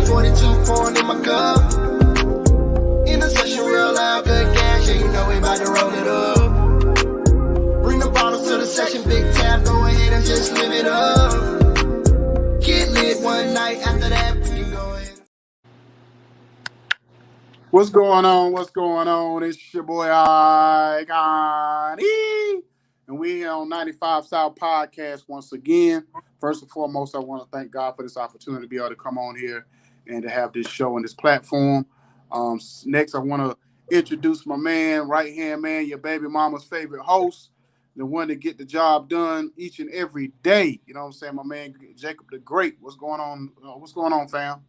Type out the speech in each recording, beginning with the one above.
42 pouring in my cup. In the session real loud, good gas, yeah, you know we about to roll it up. Bring the bottles to the session, big tap, go ahead and just live it up. Get lit one night, after that we can go ahead. What's going on? What's going on? It's your boy Icon, and we here on 95 South Podcast once again. First and foremost, I want to thank God for this opportunity to be able to come on here and to have this show and this platform. Next, I want to introduce my man, right-hand man, your baby mama's favorite host, the one that get the job done each and every day. You know what I'm saying? My man, Jacob the Great. What's going on? What's going on, fam?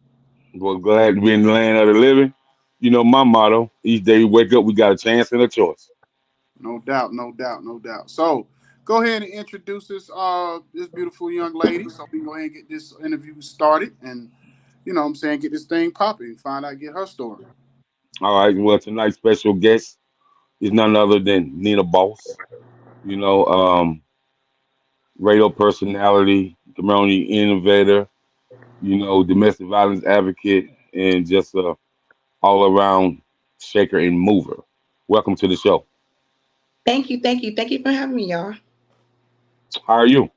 Well, glad to be in the land of the living. You know my motto: each day we wake up, we got a chance and a choice. No doubt, no doubt, no doubt. So go ahead and introduce this beautiful young lady so we can go ahead and get this interview started and you know what I'm saying, get this thing popping, get her story. All right. Well, tonight's special guest is none other than Nina Boss. You know, radio personality, community innovator. You know, domestic violence advocate, and just a all around shaker and mover. Welcome to the show. Thank you for having me, y'all. How are you?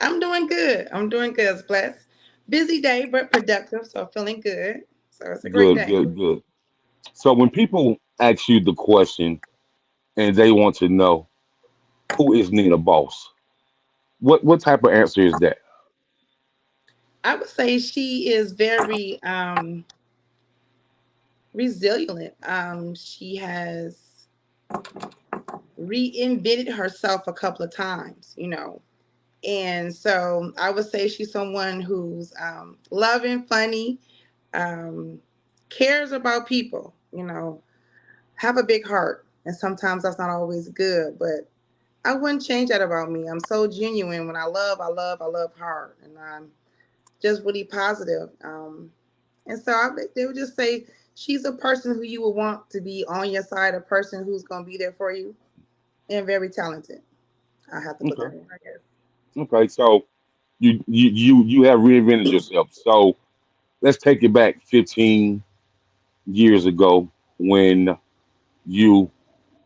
I'm doing good. It's blessed. Busy day, but productive, so feeling good. So it's a great Good, day. good, good. So when people ask you the question and they want to know who is Nina Boss, what type of answer is that? I would say she is very resilient. She has reinvented herself a couple of times, And so I would say she's someone who's loving, funny, um, cares about people, have a big heart. And sometimes that's not always good, but I wouldn't change that about me. I'm so genuine. When I love hard. And I'm just really positive. And so they would just say she's a person who you would want to be on your side, a person who's going to be there for you, and very talented. I have to put that Okay. in, I guess. Okay. So you have reinvented yourself. So let's take it back 15 years ago when you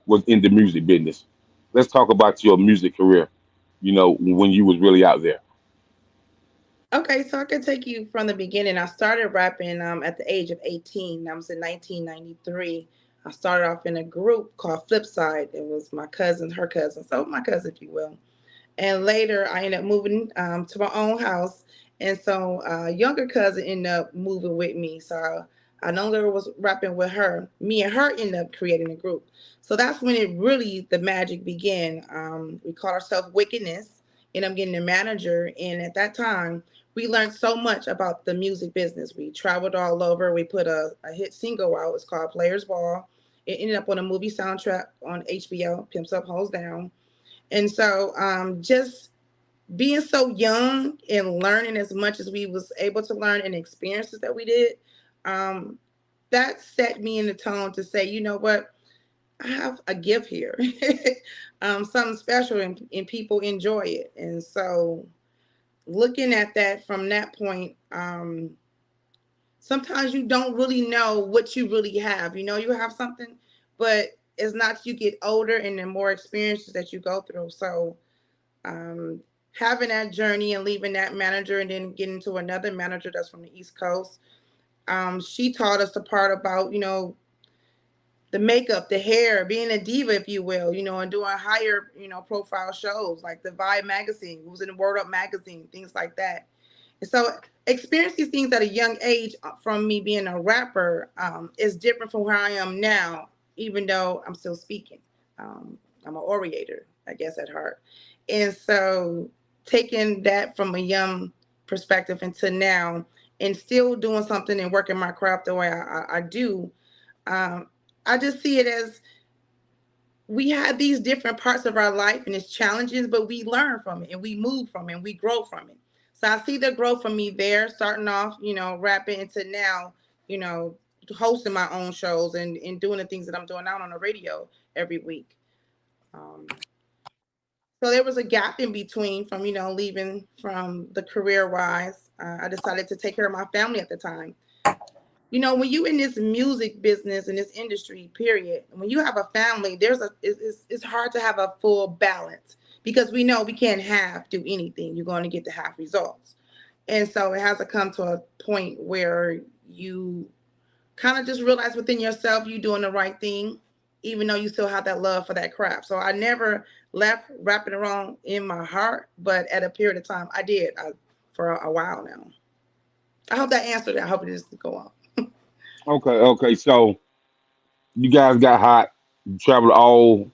was in the music business. Let's talk about your music career. You know, when you was really out there. Okay, so I can take you from the beginning. I started rapping at the age of 18. I was in 1993. I started off in a group called Flipside. It was my cousin, her cousin, so my cousin, if you will. And later, I ended up moving to my own house. And so, younger cousin ended up moving with me. So I no longer was rapping with her. Me and her ended up creating a group. So that's when it really the magic began. We called ourselves Wickedness, and I'm getting a manager. And at that time, we learned so much about the music business. We traveled all over. We put a hit single out. It's called Players Ball. It ended up on a movie soundtrack on HBO, Pimps Up, Hoes Down. And so just being so young and learning as much as we was able to learn and experiences that we did, um, that set me in the tone to say, you know what, I have a gift here, something special, and people enjoy it. And so looking at that from that point, sometimes you don't really know what you really have. You know, you have something, but it's not you get older and the more experiences that you go through. So um, having that journey and leaving that manager and then getting to another manager that's from the East Coast, she taught us the part about, the makeup, the hair, being a diva, if you will, and doing higher, profile shows like the Vibe magazine, who's in the Word Up magazine, things like that. And so experience these things at a young age from me being a rapper is different from where I am now, even though I'm still speaking. I'm an orator, I guess, at heart. And so taking that from a young perspective into now and still doing something and working my craft the way I do, um, I just see it as we have these different parts of our life and its challenges, but we learn from it and we move from it and we grow from it. So I see the growth from me there, starting off, rapping into now, you know, hosting my own shows and doing the things that I'm doing out on the radio every week. Um, so there was a gap in between from, leaving from the career wise. I decided to take care of my family at the time. When you in this music business, in this industry, period, when you have a family, it's hard to have a full balance, because we know we can't do anything. You're going to get the half results. And so it has to come to a point where you kind of just realize within yourself you're doing the right thing, even though you still have that love for that craft. So I never left rapping around in my heart, but at a period of time I did, for a while now. I hope that answered it. I hope it doesn't go on. Okay. So you guys got hot. You traveled all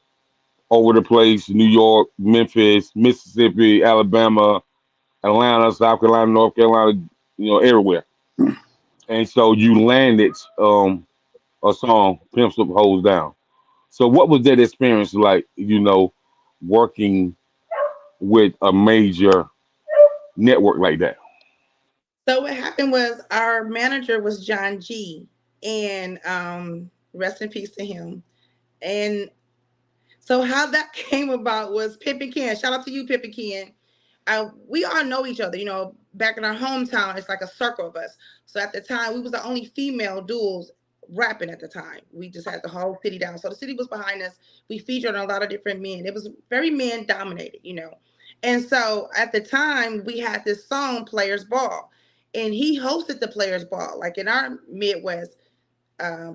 over the place: New York, Memphis, Mississippi, Alabama, Atlanta, South Carolina, North Carolina. Everywhere. And so you landed a song, "Pimps Up, Hoes Down." So what was that experience like? Working with a major network like that. So what happened was our manager was John G, and rest in peace to him. And so how that came about was Pip and Ken. Shout out to you, Pip and Ken. We all know each other. Back in our hometown, it's like a circle of us. So at the time, we was the only female duels rapping at the time. We just had the whole city down. So the city was behind us. We featured on a lot of different men. It was very men dominated. And so at the time, we had this song, Players Ball. And he hosted the Players Ball. Like in our Midwest,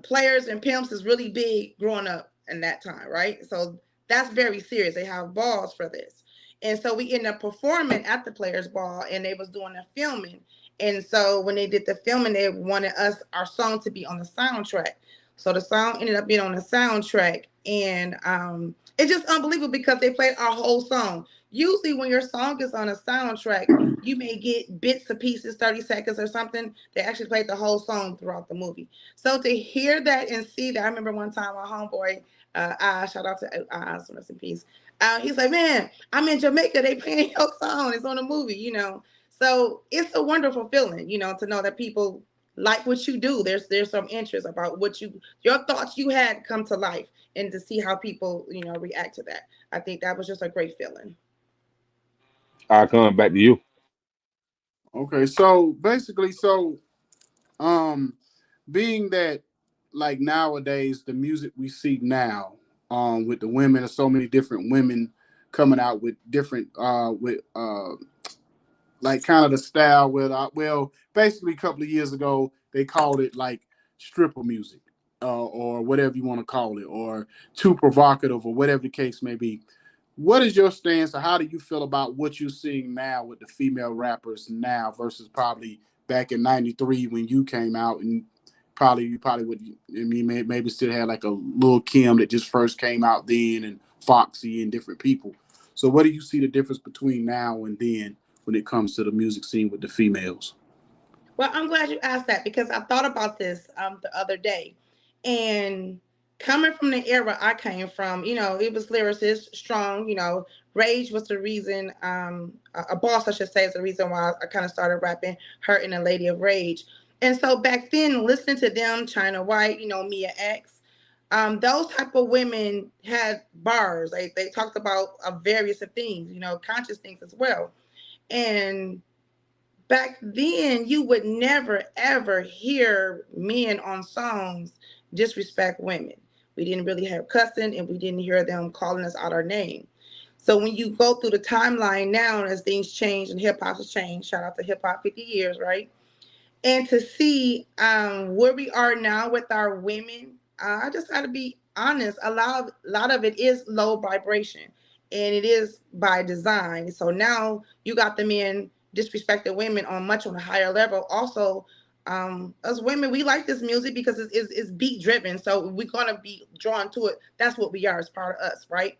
players and pimps is really big growing up in that time, right? So that's very serious. They have balls for this. And so we ended up performing at the Players Ball, and they was doing the filming. And so when they did the filming, they wanted our song to be on the soundtrack. So the song ended up being on the soundtrack, and it's just unbelievable because they played our whole song. Usually when your song is on a soundtrack, you may get bits and pieces, 30 seconds or something. They actually played the whole song throughout the movie. So to hear that and see that, I remember one time my homeboy, shout out to rest in peace. He's like, man, I'm in Jamaica. They playing your song. It's on a movie. So it's a wonderful feeling, to know that people like what you do. There's some interest about your thoughts you had come to life, and to see how people, react to that. I think that was just a great feeling. I come back to you. Okay, so basically, um, being that like nowadays the music we see now, with the women, there's so many different women coming out with different with like kind of the style with well, basically a couple of years ago they called it like stripper music, or whatever you want to call it, or too provocative, or whatever the case may be. What is your stance, or how do you feel about what you're seeing now with the female rappers now versus probably back in '93 when you came out, and you probably would, I mean, maybe still had like a Lil Kim that just first came out then, and Foxy and different people. So what do you see the difference between now and then when it comes to the music scene with the females? Well, I'm glad you asked that, because I thought about this the other day. And coming from the era I came from, it was lyricist, strong, Rage was the reason, a boss, I should say, is the reason why I kind of started rapping, Her and a Lady of Rage. And so back then, listening to them, China White, Mia X, those type of women had bars. They talked about various of things, conscious things as well. And back then you would never ever hear men on songs disrespect women. We didn't really have cussing, and we didn't hear them calling us out our name. So when you go through the timeline now, as things change and hip hop has changed, shout out to hip hop 50 years, right? And to see where we are now with our women, I just got to be honest. A lot of it is low vibration, and it is by design. So now you got the men disrespecting women on a higher level. Also, as women, we like this music because it's beat driven. So we're gonna be drawn to it. That's what we are. It's part of us, right?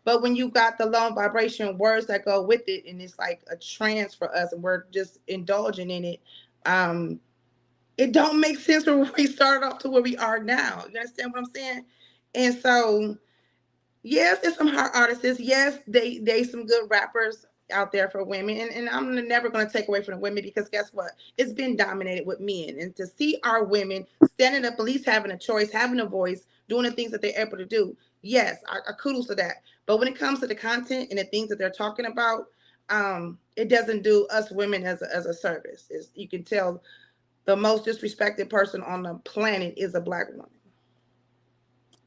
But when you got the low vibration words that go with it, and it's like a trance for us, and we're just indulging in it, um, it don't make sense from where we started off to where we are now. You understand what I'm saying? And so, yes, there's some hard artists. Yes, they some good rappers out there for women. And I'm never going to take away from the women, because guess what? It's been dominated with men. And to see our women standing up, at least having a choice, having a voice, doing the things that they're able to do. Yes, I kudos to that. But when it comes to the content and the things that they're talking about, it doesn't do us women as a service. You can tell the most disrespected person on the planet is a Black woman.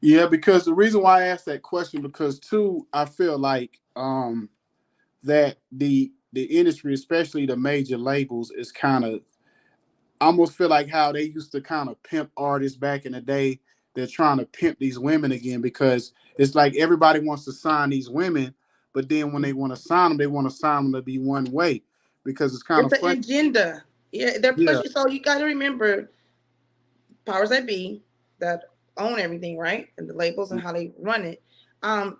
Yeah, because the reason why I asked that question, because too, I feel like that the industry, especially the major labels, is kind of, I almost feel like how they used to kind of pimp artists back in the day. They're trying to pimp these women again, because it's like everybody wants to sign these women, but then when they want to sign them, they want to sign them to be one way, because it's kind It's of an fun. agenda. Yeah, they're Yeah. pushing. So you got to remember, powers that be that own everything, right? And the labels and how they run it.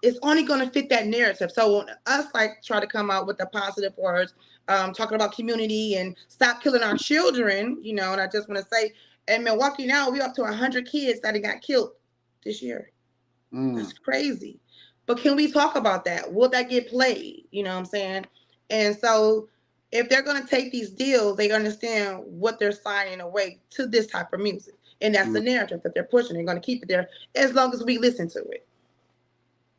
It's only going to fit that narrative. So when us like try to come out with the positive words, talking about community and stop killing our children, you know, and I just want to say, in Milwaukee now, we're up to 100 kids that got killed this year. Mm. That's crazy. But can we talk about that? Will that get played? You know what I'm saying? And so if they're going to take these deals, they understand what they're signing away to this type of music. And that's the Mm. narrative that they're pushing. They're going to keep it there as long as we listen to it.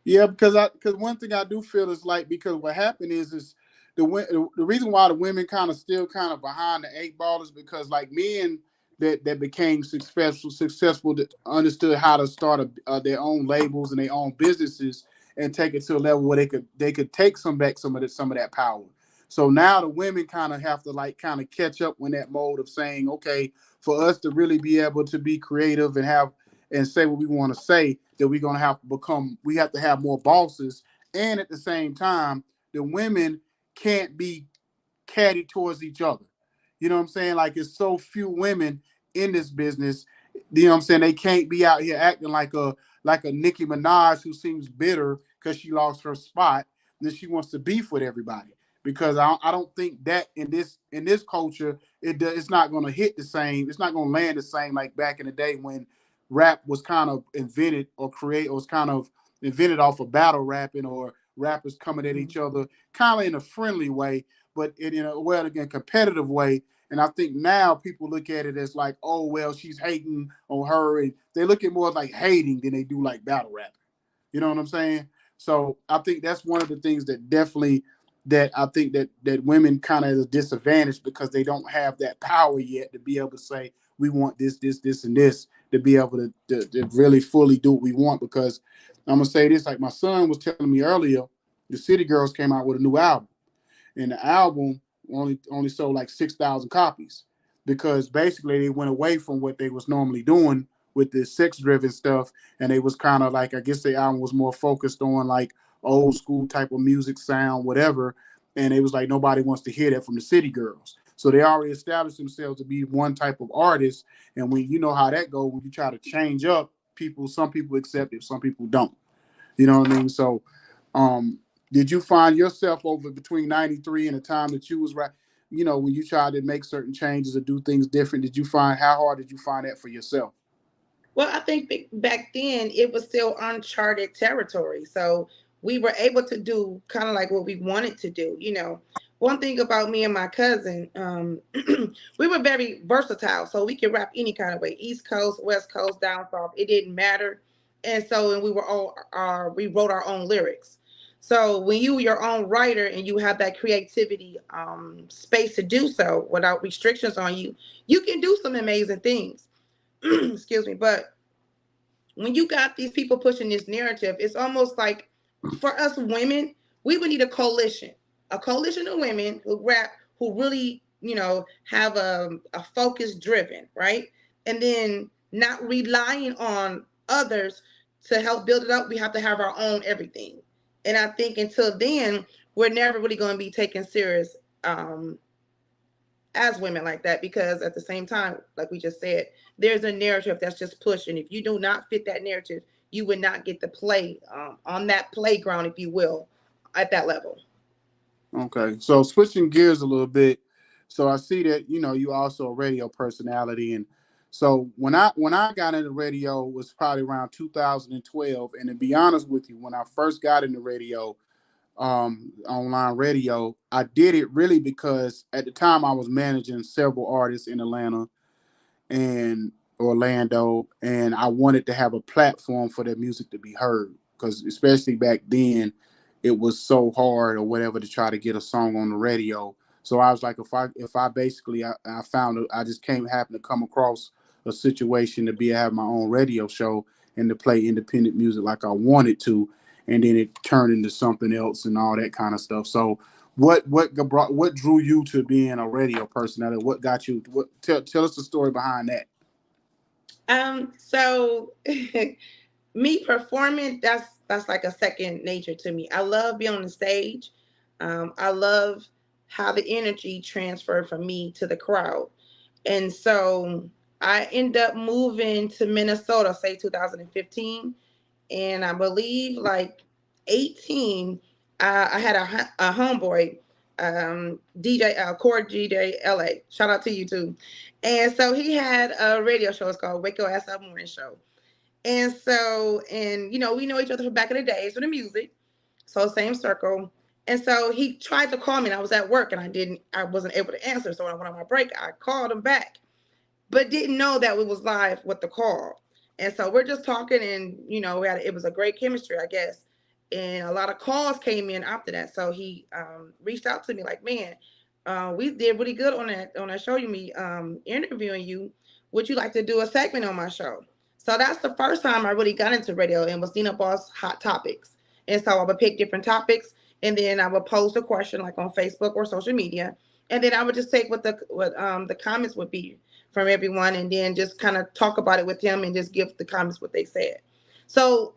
Yeah, because one thing I do feel is like, because what happened is the reason why the women kind of still kind of behind the eight ball is because like men that became successful that understood how to start their own labels and their own businesses and take it to a level where they could take some of that power. So now the women kind of have to like kind of catch up in that mode of saying, okay, for us to really be able to be creative and say what we want to say, that we're going to have to we have to have more bosses. And at the same time, the women can't be catty towards each other. You know what I'm saying? Like, it's so few women in this business. You know what I'm saying? They can't be out here acting like a Nicki Minaj who seems bitter because she lost her spot. Then she wants to beef with everybody. Because I don't think that in this culture it's not going to hit the same. It's not going to land the same like back in the day when rap was kind of invented was kind of invented off of battle rapping, or rappers coming at each other kind of in a friendly way, but in a well again competitive way. And I think now people look at it as like, oh well, she's hating on her, and they look at more like hating than they do like battle rapping. You know what I'm saying? So I think that's one of the things that definitely that I think that women kind of is a disadvantage, because they don't have that power yet to be able to say we want this, and this, to be able to really fully do what we want. Because I'm gonna say this, like my son was telling me earlier, the City Girls came out with a new album, and the album only sold like 6,000 copies, because basically they went away from what they was normally doing with the sex driven stuff, and they was kind of like, I guess the album was more focused on like old school type of music sound, whatever, and it was like nobody wants to hear that from the City Girls. So they already established themselves to be one type of artist, and when you know how that goes, when you try to change up people, some people accept it, some people don't. You know what I mean? So, um, did you find yourself over between 93 and the time that you was right, when you tried to make certain changes or do things different, how hard did you find that for yourself? Well, I think back then it was still uncharted territory. So we were able to do kind of like what we wanted to do. You know, one thing about me and my cousin, we were very versatile. So we could rap any kind of way, East Coast, West Coast, down south. It didn't matter. And we were all, we wrote our own lyrics. So when your own writer and you have that creativity space to do so without restrictions on you, you can do some amazing things. Excuse me. But when you got these people pushing this narrative, it's almost like for us women, we would need a coalition of women who rap, who really, have a focus driven, right? And then not relying on others to help build it up. We have to have our own everything. And I think until then, we're never really going to be taken serious as women like that, because at the same time, like we just said, there's a narrative that's just pushed, and if you do not fit that narrative, you would not get to play on that playground, if you will, at that level. Okay, so switching gears a little bit. So I see that you also a radio personality, and so when I got into radio was probably around 2012. And to be honest with you, when I first got into radio, online radio, I did it really because at the time I was managing several artists in Atlanta and Orlando, and I wanted to have a platform for their music to be heard, because especially back then, it was so hard or whatever to try to get a song on the radio. So I was like, if I basically I found I just happened to come across a situation to have my own radio show and to play independent music like I wanted to, and then it turned into something else and all that kind of stuff. So what drew you to being a radio personality? What got you? Tell us the story behind that. So me performing, that's like a second nature to me. I love being on the stage. I love how the energy transferred from me to the crowd. And so I end up moving to Minnesota, say 2015. And I believe like 18, I had a homeboy, DJ, Core DJ LA. Shout out to you too. And so he had a radio show. It's called Wake Your Ass Up Morning Show. And so, and we know each other from back in the days with the music. So same circle. And so he tried to call me and I was at work and I wasn't able to answer. So when I went on my break, I called him back, but didn't know that we was live with the call. And so we're just talking and, it was a great chemistry, I guess. And a lot of calls came in after that. So he reached out to me like, man, we did really good on that show interviewing you. Would you like to do a segment on my show? So that's the first time I really got into radio and was Dina Boss Hot Topics. And so I would pick different topics and then I would pose a question like on Facebook or social media. And then I would just take what the comments would be from everyone and then just kind of talk about it with them and just give the comments what they said. So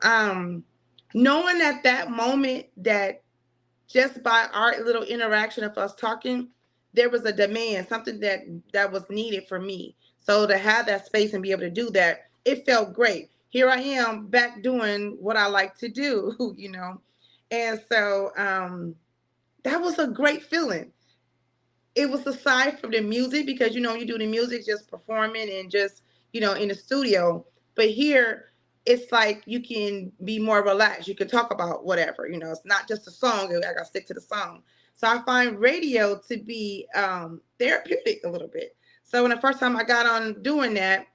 knowing at that moment that just by our little interaction of us talking, there was a demand, something that was needed for me. So to have that space and be able to do that, it felt great. Here I am back doing what I like to do, And so that was a great feeling. It was aside from the music because, you do the music just performing and just, in the studio. But here it's like you can be more relaxed. You can talk about whatever, it's not just a song. I got to stick to the song. So I find radio to be therapeutic a little bit. So when the first time I got on doing that,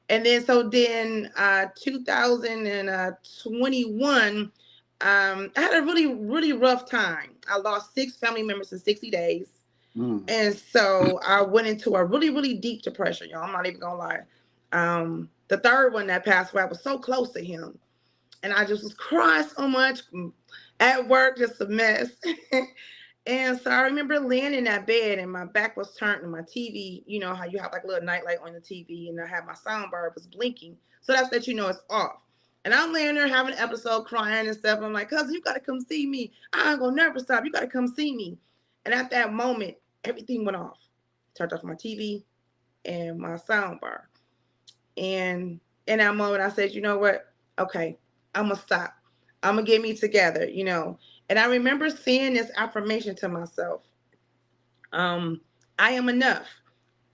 and then 2021, I had a really, really rough time. I lost 6 family members in 60 days. And so I went into a really, really deep depression, y'all. I'm not even gonna lie. The third one that passed away, I was so close to him. And I just was crying so much at work, just a mess. And so I remember laying in that bed and my back was turned and my TV, how you have like a little nightlight on the TV and I had my sound bar was blinking. So that's that it's off. And I'm laying there having an episode crying and stuff. I'm like, cousin, you got to come see me. I ain't gonna never stop. You got to come see me. And at that moment, everything went off. Turned off my TV and my sound bar. And in that moment, I said, you know what? Okay, I'm going to stop. I'm going to get me together, And I remember saying this affirmation to myself. I am enough.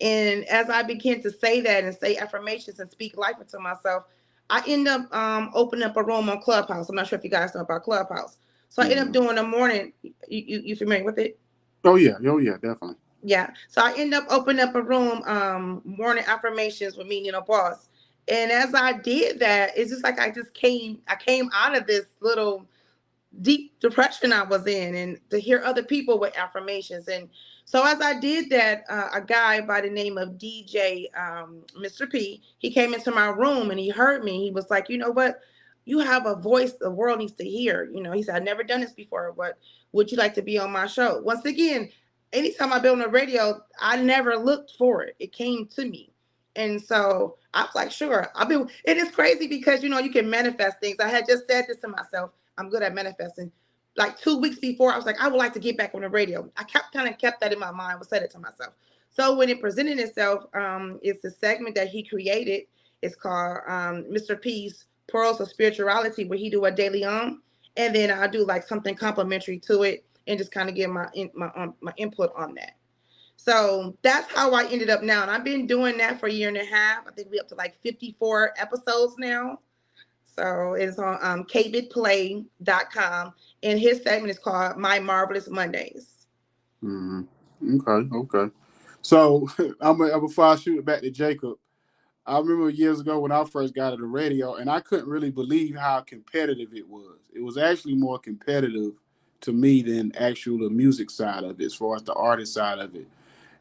And as I began to say that and say affirmations and speak life into myself, I end up opening up a room on Clubhouse. I'm not sure if you guys know about Clubhouse. So I end up doing a morning. You familiar with it? Oh yeah, definitely. Yeah. So I end up opening up a room, morning affirmations with me, boss. And as I did that, it's just like I came out of this little deep depression I was in, and to hear other people with affirmations. And so as I did that, a guy by the name of DJ Mr. P, he came into my room and he heard me. He was like, you know what? You have a voice the world needs to hear. He said, I've never done this before. What would you like to be on my show? Once again, anytime I've been on the radio, I never looked for it. It came to me. And so I was like, sure. It is crazy because, you can manifest things. I had just said this to myself. I'm good at manifesting. Like 2 weeks before, I was like, I would like to get back on the radio. I kept that in my mind. I would say it to myself. So when it presented itself, it's a segment that he created. It's called Mr. P's Pearls of Spirituality, where he do a daily and then I'll do like something complimentary to it and just kind of give my input on that. So that's how I ended up now. And I've been doing that for a year and a half. I think we're up to like 54 episodes now. So it's on kbitplay.com. And his segment is called My Marvelous Mondays. Okay. So before I shoot it back to Jacob, I remember years ago when I first got into the radio, and I couldn't really believe how competitive it was. It was actually more competitive to me than actual the music side of it, as far as the artist side of it.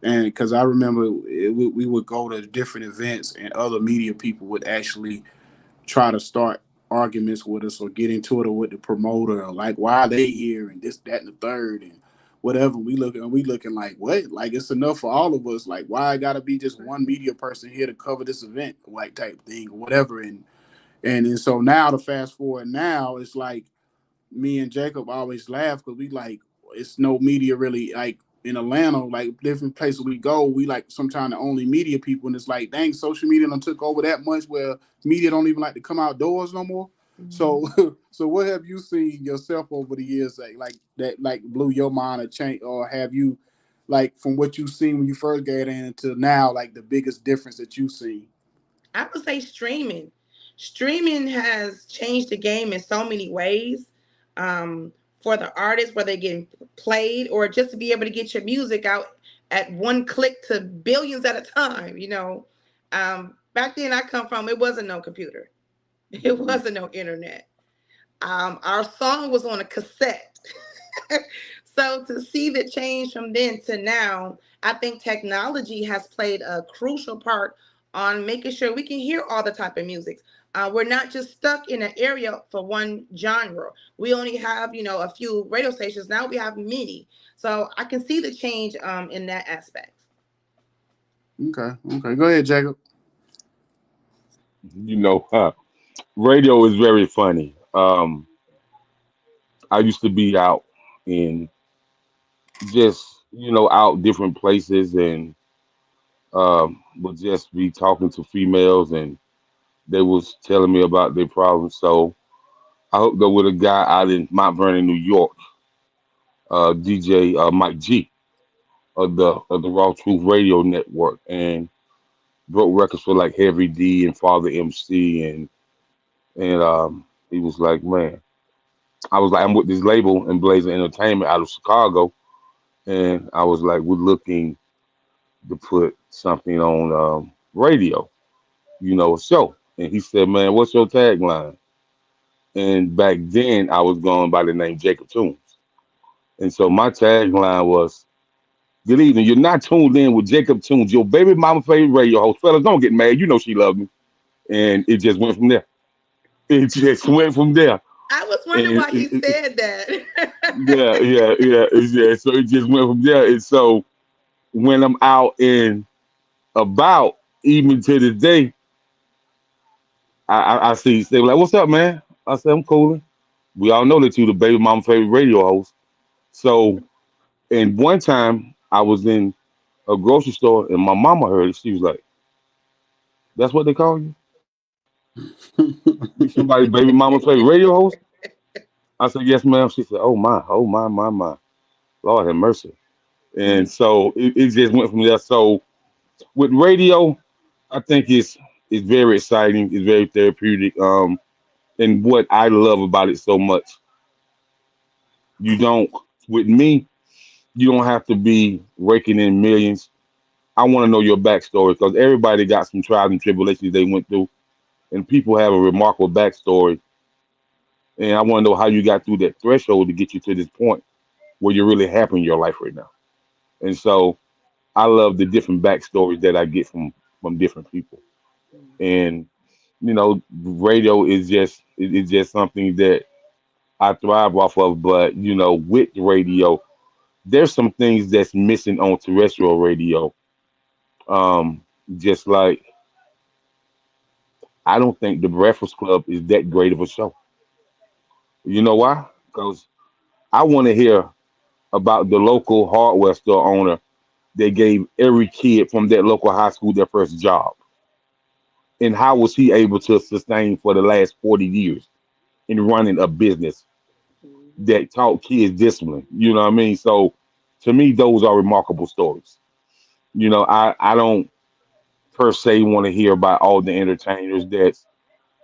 And because I remember we would go to different events, and other media people would actually try to start arguments with us or get into it or with the promoter, or like why are they here and this, that, and the third, and whatever. We looking like what? Like it's enough for all of us. Like why I gotta be just one media person here to cover this event, like type thing or whatever. And so now to fast forward now, it's like me and Jacob always laugh because we like it's no media really like in Atlanta, like different places we go, we like sometimes the only media people, and it's like dang, social media done took over that much where media don't even like to come outdoors no more. So so what have you seen yourself over the years like that like blew your mind or change, or have you like from what you've seen when you first got in until now, like the biggest difference that you've seen? I would say streaming. Streaming has changed the game in so many ways. For the artists, whether they're getting played or just to be able to get your music out at one click to billions at a time. Back then I come from, it wasn't no computer, it wasn't no internet. Our song was on a cassette. So to see the change from then to now, I think technology has played a crucial part on making sure we can hear all the type of music. We're not just stuck in an area for one genre. We only have, a few radio stations. Now we have many. So I can see the change in that aspect. Okay, go ahead, Jacob. You know, radio is very funny. I used to be out in just out different places and would just be talking to females and they was telling me about their problems. So I hooked up with a guy out in Mount Vernon, New York, DJ Mike G of the Raw Truth Radio Network, and broke records for like Heavy D and Father MC, and he was like, man, I was like, I'm with this label and Blazer Entertainment out of Chicago, and I was like, we're looking to put something on radio, a show. And he said, man, what's your tagline? And back then I was going by the name Jacob Tunes. And so my tagline was, good evening, you're not tuned in with Jacob Tunes, your baby mama favorite radio host. Fellas, don't get mad. You know she loved me. And it just went from there. It just went from there. I was wondering And why he said that. yeah. So it just went from there. And so when I'm out and about, even to this day, I see they were like, "What's up, man?" I said, "I'm cooling." We all know that you the baby mama favorite radio host. So, and one time I was in a grocery store and my mama heard it. She was like, "That's what they call you? You somebody baby mama favorite radio host?" I said, "Yes, ma'am." She said, oh my, Lord have mercy." And so it just went from there. So with radio, I think it's very exciting. It's very therapeutic. And what I love about it so much, you don't with me, you don't have to be raking in millions. I want to know your backstory because everybody got some trials and tribulations they went through, and people have a remarkable backstory. And I want to know how you got through that threshold to get you to this point where you're really happy in your life right now. And so I love the different backstories that I get from different people. And radio is it's just something that I thrive off of. But with radio, there's some things that's missing on terrestrial radio. Um, just like I don't think the Breakfast Club is that great of a show. You know why? Because I want to hear about the local hardware store owner that gave every kid from that local high school their first job. And how was he able to sustain for the last 40 years in running a business that taught kids discipline? You know what I mean? So to me, those are remarkable stories. I don't per se want to hear about all the entertainers that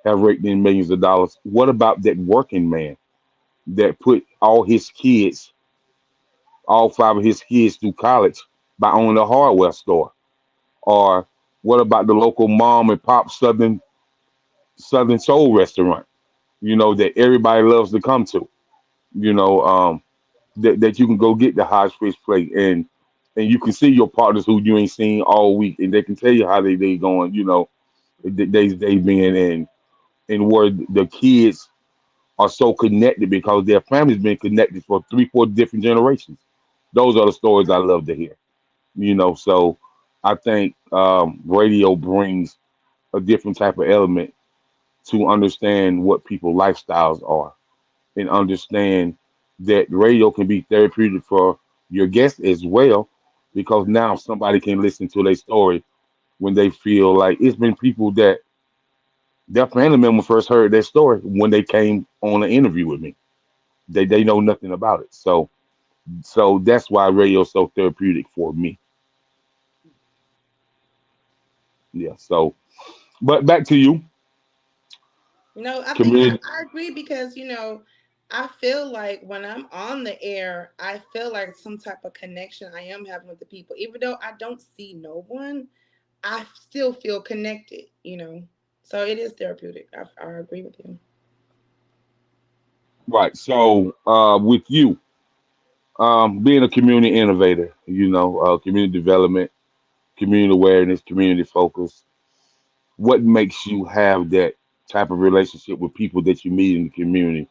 have raked in millions of dollars. What about that working man that put all five of his kids through college by owning a hardware store? Or what about the local mom and pop Southern soul restaurant, that everybody loves to come to? You know, um, that you can go get the hot fish plate, and you can see your partners who you ain't seen all week, and they can tell you how they going, they been and where the kids are so connected because their family's been connected for 3, 4 different generations. Those are the stories I love to hear. So I think radio brings a different type of element to understand what people's lifestyles are and understand that radio can be therapeutic for your guests as well because now somebody can listen to their story when they feel like it's been people that their family member first heard their story when they came on an interview with me. They know nothing about it. So that's why radio is so therapeutic for me. Yeah. So but back to you, No, I think community. I agree because I feel like when I'm on the air, I feel like some type of connection I am having with the people, even though I don't see no one. I still feel connected. So it is therapeutic. I agree with you. Right. So with you, being a community innovator, community development, community awareness, community focus, what makes you have that type of relationship with people that you meet in the community,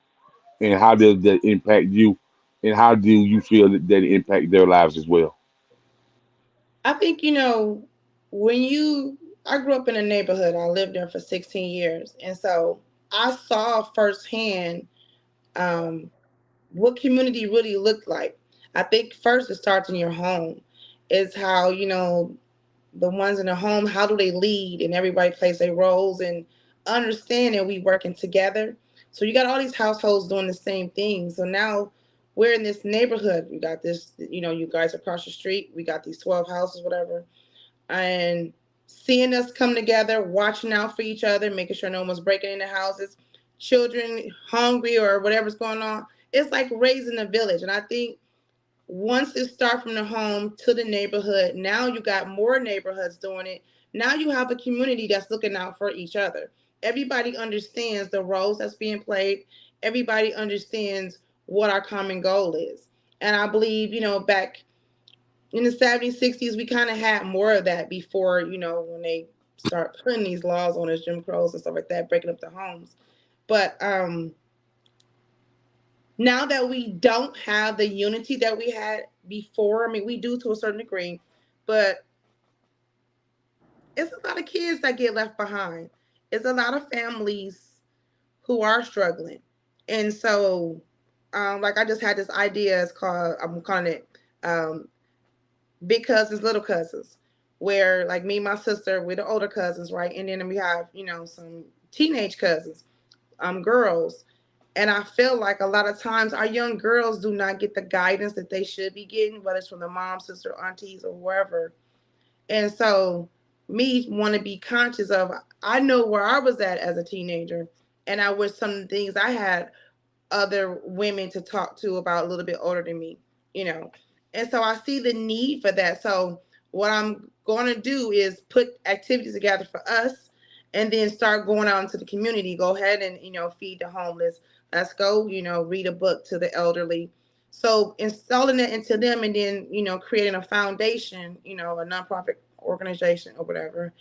and how does that impact you, and how do you feel that it impact their lives as well? I think when you I grew up in a neighborhood. I lived there for 16 years, and so I saw firsthand um, what community really looked like. I think first it starts in your home. Is how the ones in the home, how do they lead, and everybody plays their roles and understanding we working together. So you got all these households doing the same thing. So now we're in this neighborhood. We got this, you guys across the street. We got these 12 houses, whatever, and seeing us come together, watching out for each other, making sure no one's breaking into houses, children hungry or whatever's going on. It's like raising a village, and I think once it starts from the home to the neighborhood, now you got more neighborhoods doing it. Now you have a community that's looking out for each other. Everybody understands the roles that's being played. Everybody understands what our common goal is. And I believe, back in the 70s, 60s, we kind of had more of that before, when they start putting these laws on us, Jim Crows and stuff like that, breaking up the homes. But now that we don't have the unity that we had before, I mean, we do to a certain degree, but it's a lot of kids that get left behind. It's a lot of families who are struggling. And so, like I just had this idea, I'm calling it um, big cousins, little cousins, where like me and my sister, we're the older cousins, right? And then we have, some teenage cousins, girls. And I feel like a lot of times our young girls do not get the guidance that they should be getting, whether it's from the mom, sister, aunties, or wherever. And so, me want to be conscious of, I know where I was at as a teenager, and I wish some of the things I had other women to talk to about a little bit older than me, you know. And so I see the need for that. So what I'm going to do is put activities together for us and then start going out into the community. Go ahead and, feed the homeless. Let's go, read a book to the elderly. So installing it into them and then, creating a foundation, a nonprofit organization or whatever,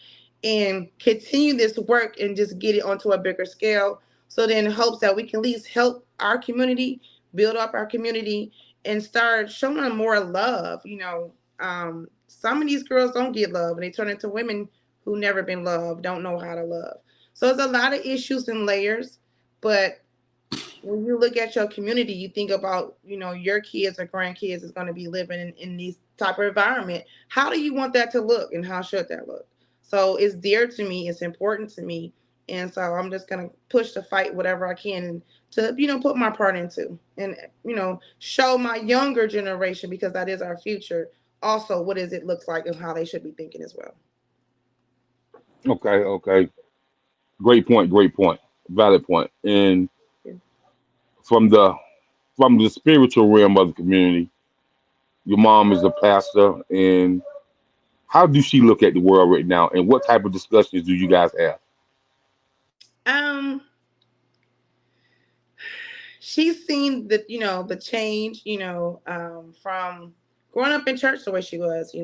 and continue this work and just get it onto a bigger scale. So then in hopes that we can at least help our community, build up our community, and start showing them more love. Some of these girls don't get love and they turn into women who never been loved, don't know how to love. So there's a lot of issues and layers, but when you look at your community, you think about, your kids or grandkids is going to be living in these type of environment. How do you want that to look and how should that look? So it's dear to me. It's important to me. And so I'm just going to push to fight whatever I can to, put my part into and, show my younger generation, because that is our future. Also, what does it look like and how they should be thinking as well. Okay, okay, great point, valid point. And from the from the spiritual realm of the community, your mom is a pastor, and how do she look at the world right now, and what type of discussions do you guys have? Um, she's seen the, the change, from growing up in church the way she was.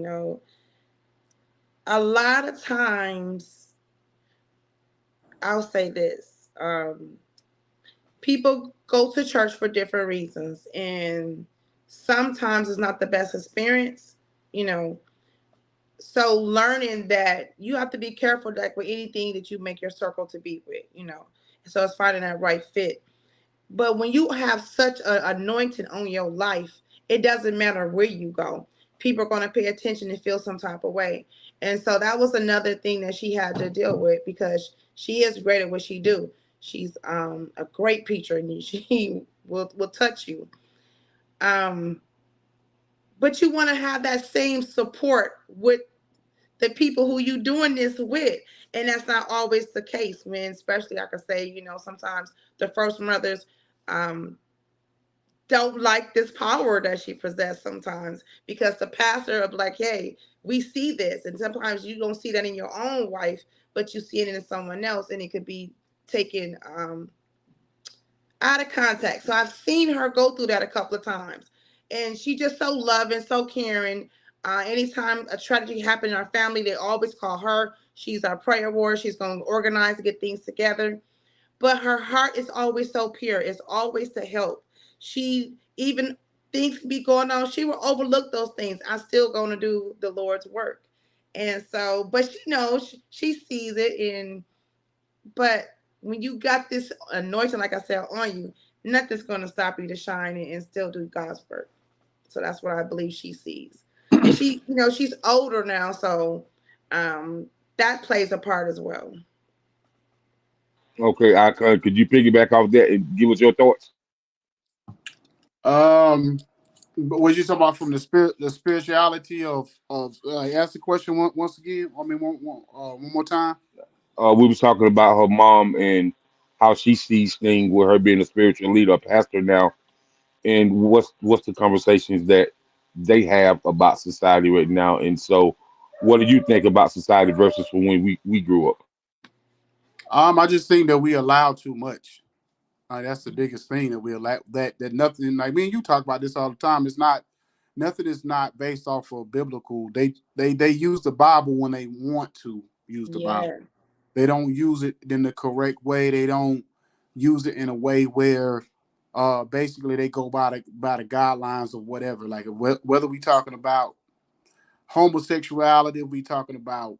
A lot of times, I'll say this. People go to church for different reasons, and sometimes it's not the best experience, you know. So learning that you have to be careful, like with anything that you make your circle to be with. So it's finding that right fit. But when you have such an anointing on your life, it doesn't matter where you go. People are going to pay attention and feel some type of way. And so that was another thing that she had to deal with, because she is great at what she do. She's a great preacher, and she will touch you. Um, but you want to have that same support with the people who you doing this with. And that's not always the case, when, especially, I could say, sometimes the first mothers um, don't like this power that she possessed sometimes, because the pastor of like, hey, we see this. And sometimes you don't see that in your own wife, but you see it in someone else, and it could be taken out of context. So I've seen her go through that a couple of times. And she just so loving, so caring. Anytime a tragedy happened in our family, they always call her. She's our prayer warrior. She's going to organize to get things together. But her heart is always so pure. It's always to help. She, even things can be going on, she will overlook those things. I'm still going to do the Lord's work. And so, but she knows, she sees it. And but when you got this anointing, like I said, on you, nothing's going to stop you to shine and still do God's work. So that's what I believe she sees. And she, she's older now, so um, that plays a part as well. Okay, could you piggyback off that and give us your thoughts? But was you talking about from the spirituality of? Ask the question once again. I mean, one more time. We was talking about her mom and how she sees things with her being a spiritual leader, a pastor now, and what's the conversations that they have about society right now. And so, what do you think about society versus from when we grew up? I just think that we allow too much. That's the biggest thing, that we allow that nothing, like me and you talk about this all the time. It's not nothing is not based off of biblical. They use the Bible when they want to use the Bible. Yeah. They don't use it in the correct way. They don't use it in a way where basically they go by the guidelines of whatever. Like whether we talking about homosexuality, we talking about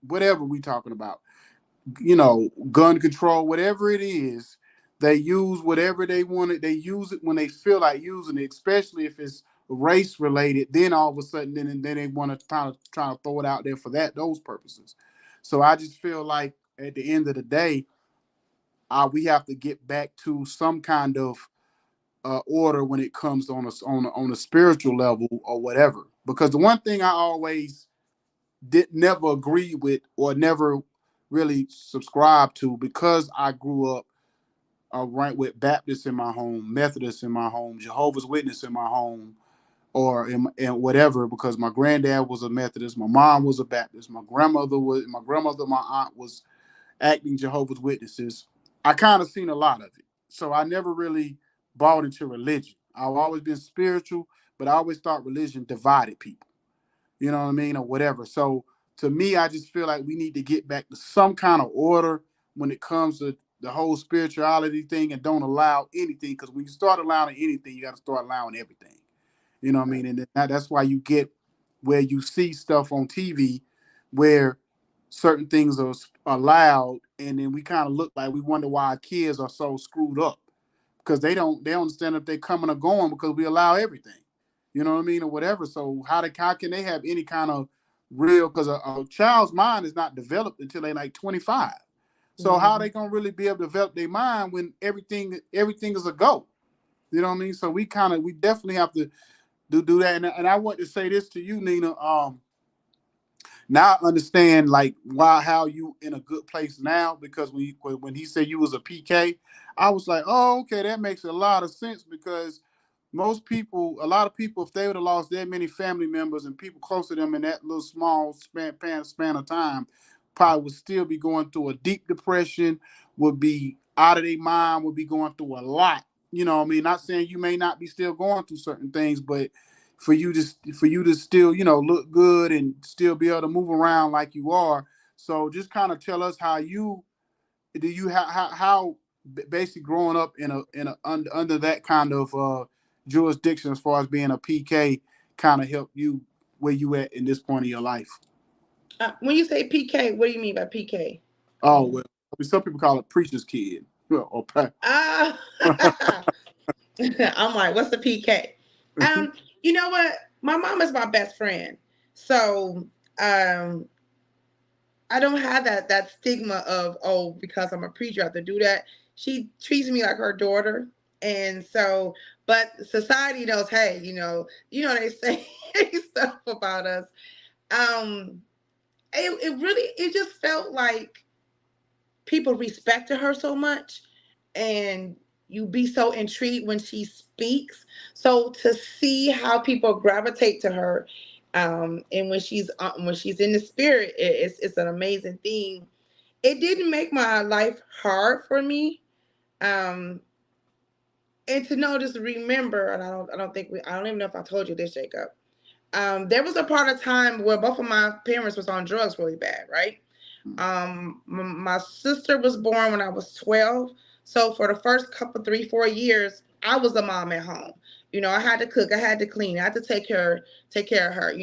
whatever we talking about, gun control, whatever it is, they use whatever they want it. They use it when they feel like using it, especially if it's race related. Then all of a sudden, then they want to kind of try to throw it out there for those purposes. So I just feel like at the end of the day, we have to get back to some kind of order when it comes on a spiritual level or whatever. Because the one thing I always did never agree with or never really subscribe to, because I grew up right with Baptists in my home, Methodists in my home, Jehovah's Witness in my home, or in whatever, because my granddad was a Methodist, my mom was a Baptist, my grandmother, my aunt was acting Jehovah's Witnesses. I kind of seen a lot of it. So I never really bought into religion. I've always been spiritual, but I always thought religion divided people. You know what I mean, or whatever. So to me, I just feel like we need to get back to some kind of order when it comes to the whole spirituality thing, and don't allow anything. Because when you start allowing anything, you got to start allowing everything. You know what I mean? And that's why you get where you see stuff on TV where certain things are allowed, and then we kind of look like we wonder why our kids are so screwed up, because they don't understand if they're coming or going, because we allow everything. You know what I mean, or whatever. So how can they have any kind of real? Because a child's mind is not developed until they like 25. So how are Mhm. they gonna really be able to develop their mind when everything is a go? You know what I mean? So we definitely have to do that. And I want to say this to you, Nina. Now I understand like why how you in a good place now, because when he said you was a PK, I was like, oh, okay, that makes a lot of sense, because a lot of people, if they would have lost that many family members and people close to them in that little small span of time, probably would still be going through a deep depression, would be out of their mind, would be going through a lot, you know, I mean, not saying you may not be still going through certain things, but for you to still, you know, look good and still be able to move around like you are. So just kind of tell us how you do you how basically growing up under that kind of jurisdiction as far as being a PK kind of helped you where you at in this point of your life. When you say PK, what do you mean by PK? Oh well, some people call it preacher's kid. Or Ah, I'm like, what's the PK? Um, you know what? My mom is my best friend, so um, I don't have that stigma of, oh, because I'm a preacher, I have to do that. She treats me like her daughter, and so, but society knows, hey, they say stuff about us. Um, it really, it just felt like people respected her so much, and you be so intrigued when she speaks. So to see how people gravitate to her, and when she's in the spirit, it's an amazing thing. It didn't make my life hard for me, um, and to know, just remember, and I don't even know if I told you this, Jacob. There was a part of time where both of my parents was on drugs really bad, right? My sister was born when I was 12. So for the first couple, 3, 4 years, I was a mom at home. I had to cook, I had to clean, I had to take care of her,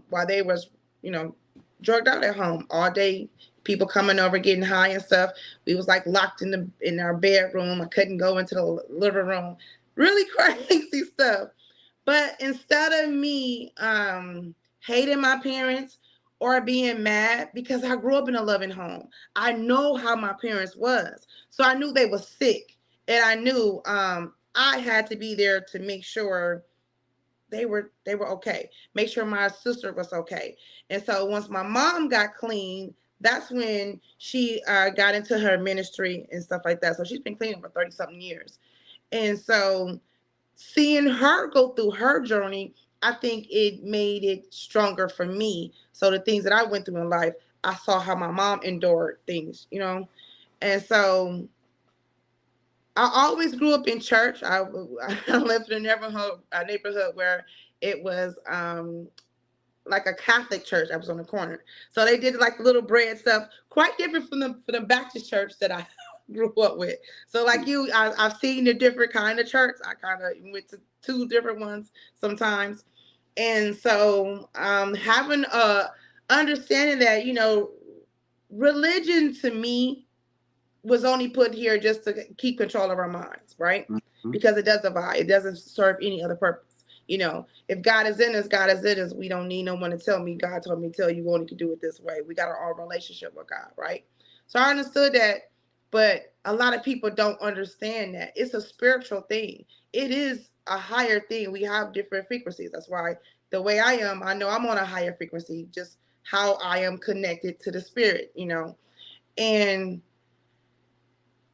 while they was, you know, drugged out at home all day, people coming over getting high and stuff. We was like locked in our bedroom. I couldn't go into the living room. Really crazy stuff. But instead of me hating my parents or being mad, because I grew up in a loving home, I know how my parents was. So I knew they were sick, and I knew I had to be there to make sure they were okay. Make sure my sister was okay. And so once my mom got clean, that's when she got into her ministry and stuff like that. So she's been clean for 30 something years. And so seeing her go through her journey, I think it made it stronger for me. So the things that I went through in life, I saw how my mom endured things. And so I always grew up in church. I lived in a neighborhood where it was like a Catholic church. I was on the corner, so they did like the little bread stuff, quite different from the Baptist church that I grew up with. So like you, I've seen the different kind of church. I kind of went to 2 different ones sometimes, and so having a understanding that religion to me was only put here just to keep control of our minds, right? Mhm. Because it does divide. It doesn't serve any other purpose. If God is in us, God is in us. We don't need no one to tell me. God told me to tell you only can do it this way. We got our own relationship with God, right? So I understood that, but a lot of people don't understand that it's a spiritual thing. It is a higher thing. We have different frequencies. That's why the way I am, I know I'm on a higher frequency. Just how I am connected to the spirit. And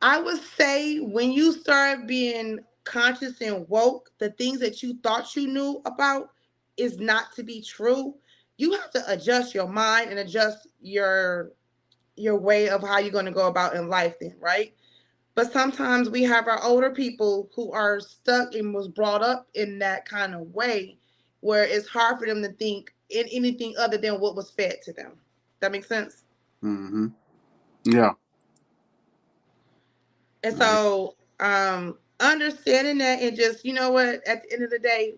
I would say when you start being conscious and woke, the things that you thought you knew about is not to be true. You have to adjust your mind and adjust your way of how you're going to go about in life then, right? But sometimes we have our older people who are stuck and was brought up in that kind of way where it's hard for them to think in anything other than what was fed to them. That makes sense? Mm-hmm. Yeah. And Right. so, understanding that, and just, you know what, at the end of the day,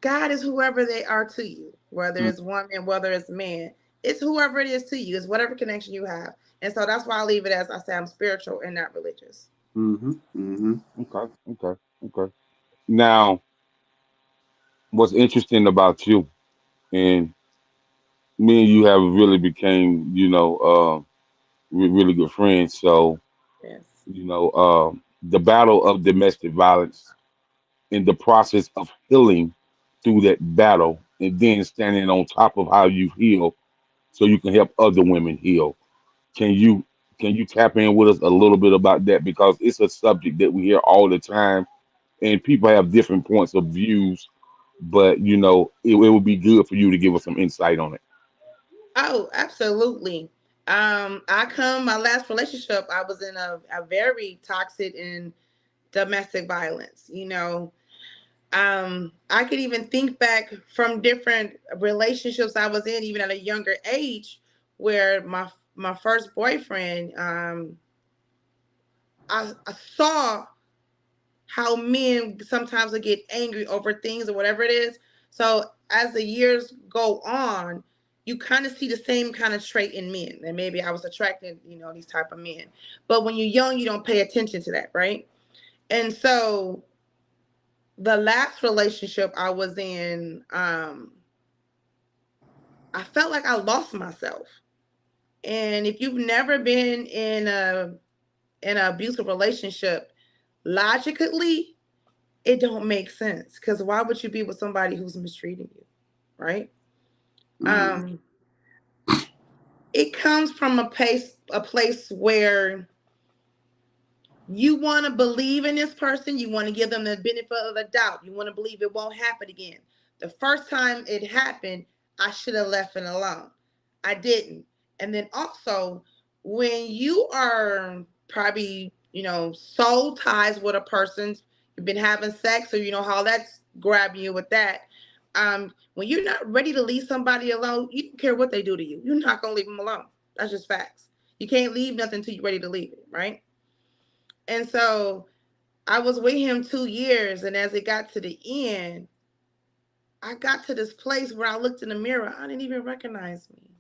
God is whoever they are to you, whether it's woman, whether it's man, it's whoever it is to you, it's whatever connection you have. And so that's why I leave it as I say, I'm spiritual and not religious. Mm-hmm. Mm-hmm. Okay, okay, okay. Now, what's interesting about you and me and you have really became, really good friends. So, Yes. the battle of domestic violence in the process of healing through that battle, and then standing on top of how you heal, so you can help other women heal. Can you can you tap in with us a little bit about that, because it's a subject that we hear all the time, and people have different points of views, but it would be good for you to give us some insight on it. Oh, absolutely. My last relationship, I was in a very toxic and domestic violence. I could even think back from different relationships I was in, even at a younger age, where my first boyfriend, I saw how men sometimes will get angry over things or whatever it is. So as the years go on, you kind of see the same kind of trait in men. And maybe I was attracted, these type of men. But when you're young, you don't pay attention to that, right? And so the last relationship I was in, I felt like I lost myself. And if you've never been in an abusive relationship, logically, it don't make sense. Because why would you be with somebody who's mistreating you, right? Mm-hmm. It comes from a place where you want to believe in this person. You want to give them the benefit of the doubt. You want to believe it won't happen again. The first time it happened, I should have left it alone. I didn't. And then also, when you are probably, soul ties with a person, you've been having sex, so you know how that's grabbing you with that. When you're not ready to leave somebody alone, you don't care what they do to you. You're not gonna leave them alone. That's just facts. You can't leave nothing until you're ready to leave it, right? And so I was with him 2 years, and as it got to the end, I got to this place where I looked in the mirror. I didn't even recognize me.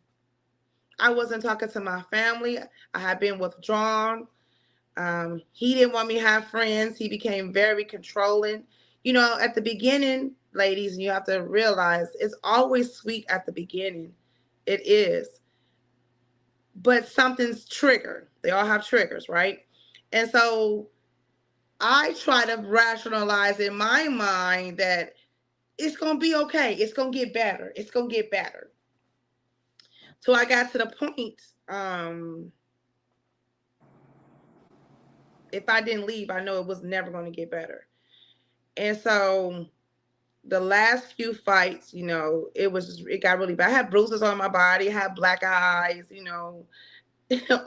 I wasn't talking to my family. I had been withdrawn. He didn't want me to have friends. He became very controlling. At the beginning, ladies, you have to realize it's always sweet at the beginning. It is. But something's triggered. They all have triggers, right? And so I try to rationalize in my mind that it's going to be okay. It's going to get better. It's going to get better. So I got to the point, if I didn't leave, I know it was never going to get better. And so the last few fights, it got really bad. I had bruises on my body, I had black eyes,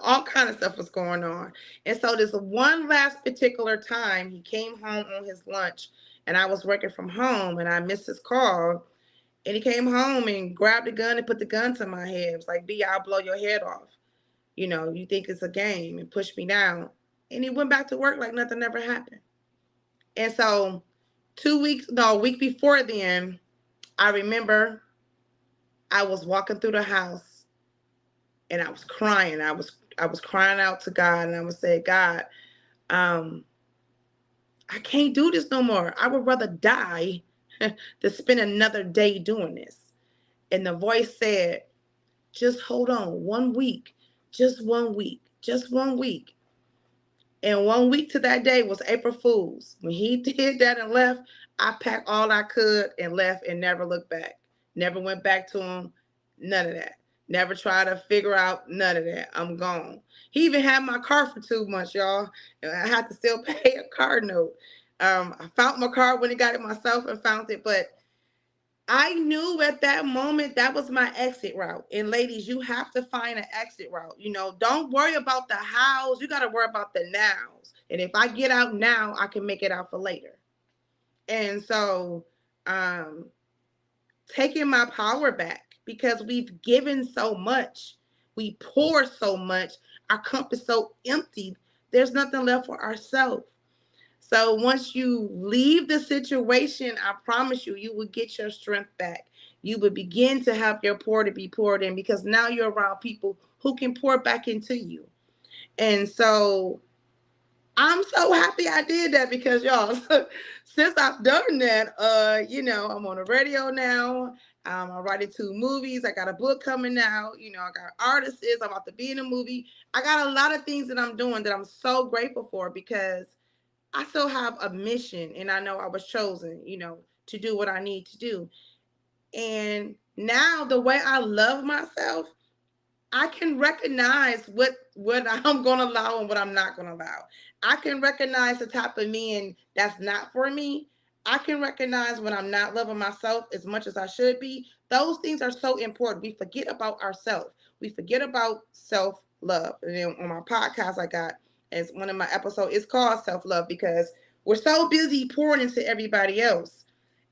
all kind of stuff was going on. And so this one last particular time, he came home on his lunch, and I was working from home, and I missed his call. And he came home and grabbed the gun and put the gun to my head. It was like, B, I'll blow your head off. You think it's a game, and pushed me down. And he went back to work like nothing ever happened. And so a week before then, I remember I was walking through the house and I was crying. I was crying out to God, and I was saying, God, I can't do this no more. I would rather die than spend another day doing this. And the voice said, just hold on 1 week, just 1 week, just 1 week. And 1 week to that day was April Fool's. When he did that and left, I packed all I could and left and never looked back. Never went back to him. None of that. Never tried to figure out none of that. I'm gone. He even had my car for 2 months, y'all. And I had to still pay a car note. I found my car when I got it myself and found it. But I knew at that moment that was my exit route. And ladies, you have to find an exit route. Don't worry about the hows. You got to worry about the nows. And if I get out now, I can make it out for later. And so taking my power back, because we've given so much. We pour so much. Our cup is so empty. There's nothing left for ourselves. So once you leave the situation, I promise you, you will get your strength back. You will begin to have your pour to be poured in, because now you're around people who can pour back into you. And so I'm so happy I did that, because y'all, since I've done that, I'm on the radio now. I'm writing 2 movies. I got a book coming out. I got artists. I'm about to be in a movie. I got a lot of things that I'm doing that I'm so grateful for, because I still have a mission, and I know I was chosen, to do what I need to do. And now the way I love myself, I can recognize what I'm going to allow and what I'm not going to allow. I can recognize the type of men that's not for me. I can recognize when I'm not loving myself as much as I should be. Those things are so important. We forget about ourselves. We forget about self-love. And then on my podcast, I got, as one of my episodes, it's called Self-Love, because We're so busy pouring into everybody else.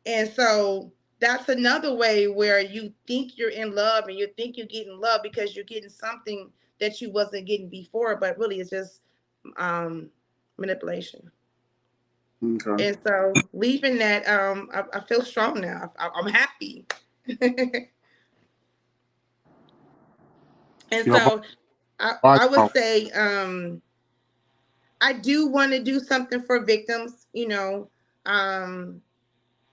And so that's another way where you think you're in love and you think you're getting love because you're getting something that you wasn't getting before, but really it's just um, manipulation. Okay. And so leaving that, I feel strong now. I'm happy. And Your so body I would talk. say I do want to do something for victims. Um,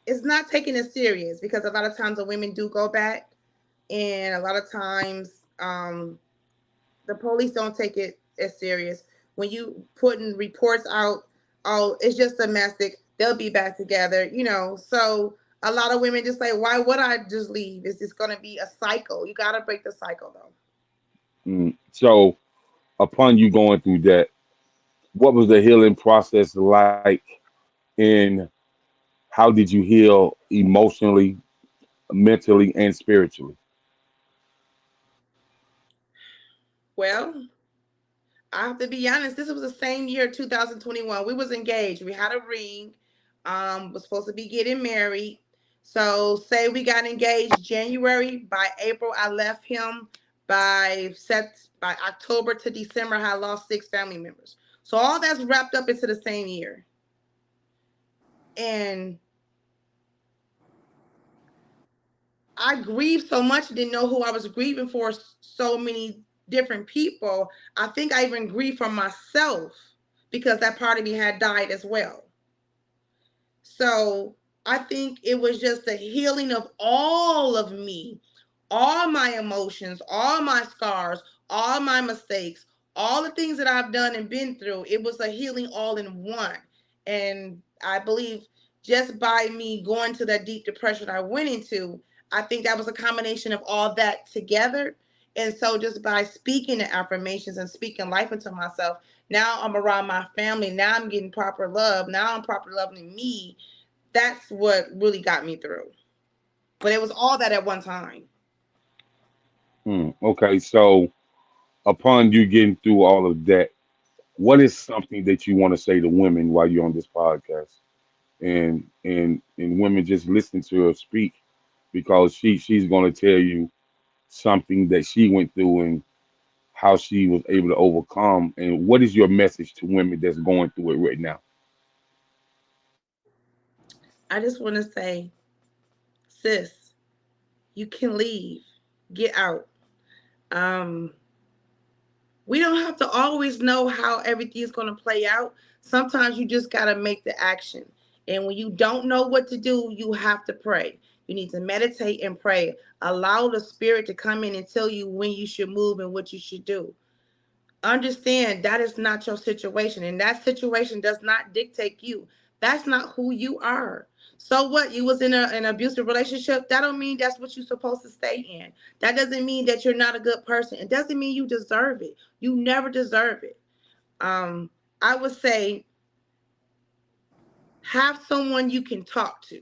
it's not taking it serious because a lot of times the women do go back, and a lot of times the police don't take it as serious. When you putting reports out, oh, it's just domestic, they'll be back together. So a lot of women just say, why would I just leave? It's just going to be a cycle. You got to break the cycle though. So, upon you going through that, what was the healing process like, and how did you heal emotionally, mentally, and spiritually? Well, I have to be honest. This was the same year, 2021. We was engaged. We had a ring. Was supposed to be getting married. So say we got engaged January. By April, I left him. By October to December, I had lost 6 family members. So all that's wrapped up into the same year. And I grieved so much, didn't know who I was grieving for. So many different people. I think I even grieved for myself because that part of me had died as well. So I think it was just the healing of all of me, all my emotions, all my scars, all my mistakes, all the things that I've done and been through. It was a healing all in one. And I believe just by me going to that deep depression I went into, I think that was a combination of all that together. And so just by speaking the affirmations and speaking life into myself, now I'm around my family. Now I'm getting proper love. Now I'm proper loving me. That's what really got me through. But it was all that at one time. Okay, so upon you getting through all of that, what is something that you want to say to women while you're on this podcast, and women just listen to her speak, because she's going to tell you something that she went through and how she was able to overcome. And what is your message to women that's going through it right now? I just want to say, sis, you can leave. Get out. Um, we don't have to always know how everything's going to play out. Sometimes you just got to make the action. And when you don't know what to do, you have to pray. You need to meditate and pray. Allow the spirit to come in and tell you when you should move and what you should do. Understand that is not your situation, and that situation does not dictate you. That's not who you are. So what? You was in an abusive relationship. That don't mean that's what you're supposed to stay in. That doesn't mean that you're not a good person. It doesn't mean you deserve it. You never deserve it. um I would say have someone you can talk to.